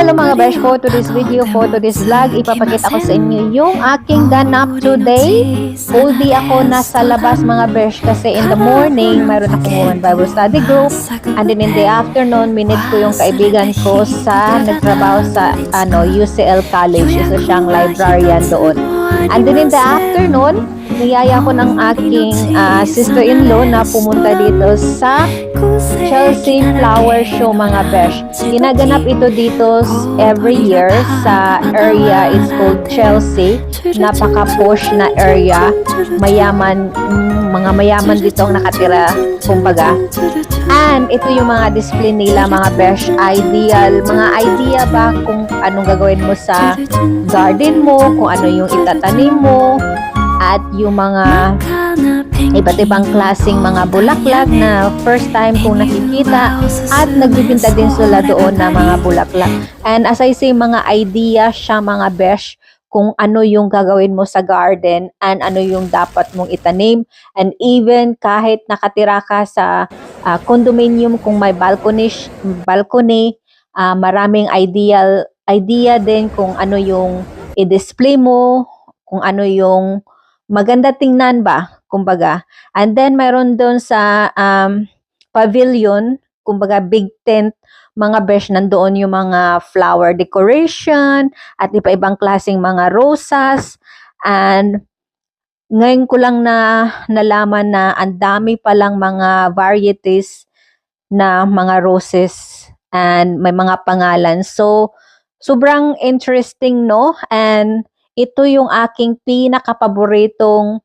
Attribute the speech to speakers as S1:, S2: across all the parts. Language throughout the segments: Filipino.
S1: Hello mga besh, for today's video, for today's vlog, ipapakita ko sa inyo yung aking ganap today. Oldie ako nasa labas mga besh kasi in the morning, mayroon akong Women Bible Study Group. And then in the afternoon, minute ko yung kaibigan ko sa nagtrabaho sa UCL College. Isa siyang librarian doon. And then in the afternoon, niyaya ko ng aking sister-in-law na pumunta dito sa Chelsea Flower Show mga besh. Ginaganap ito dito every year sa area. It's called Chelsea. Napaka-posh na area. Mayaman, mga mayaman dito ang nakatira, kumbaga. And ito yung mga display nila mga besh. Ideal, mga idea ba kung anong gagawin mo sa garden mo, kung ano yung itatanim mo, at yung mga iba't ibang klaseng mga bulaklak na first time kong nakikita, at nagbibinta din sila doon na mga bulaklak. And as I say, mga idea siya mga besh kung ano yung gagawin mo sa garden and ano yung dapat mong itanim. And even kahit nakatira ka sa condominium, kung may balcony, maraming idea din kung ano yung i-display mo, kung ano yung maganda tingnan ba, kumbaga. And then, mayroon doon sa pavilion, kumbaga big tent, mga besh, nandoon yung mga flower decoration, at iba-ibang klaseng mga rosas. And ngayon ko lang na nalaman na ang dami palang mga varieties na mga roses, and may mga pangalan. So, sobrang interesting, no? And ito yung aking pinaka-paboritong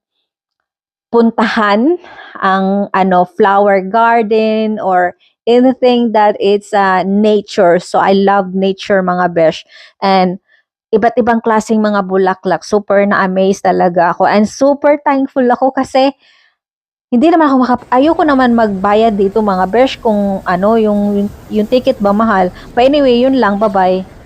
S1: puntahan, ang flower garden or anything that it's nature. So I love nature mga besh. And iba't ibang klaseng mga bulaklak. Super na-amaze talaga ako. And super thankful ako kasi hindi naman ako ayoko naman magbayad dito mga besh kung yung ticket ba mahal. But anyway, yun lang. Bye-bye.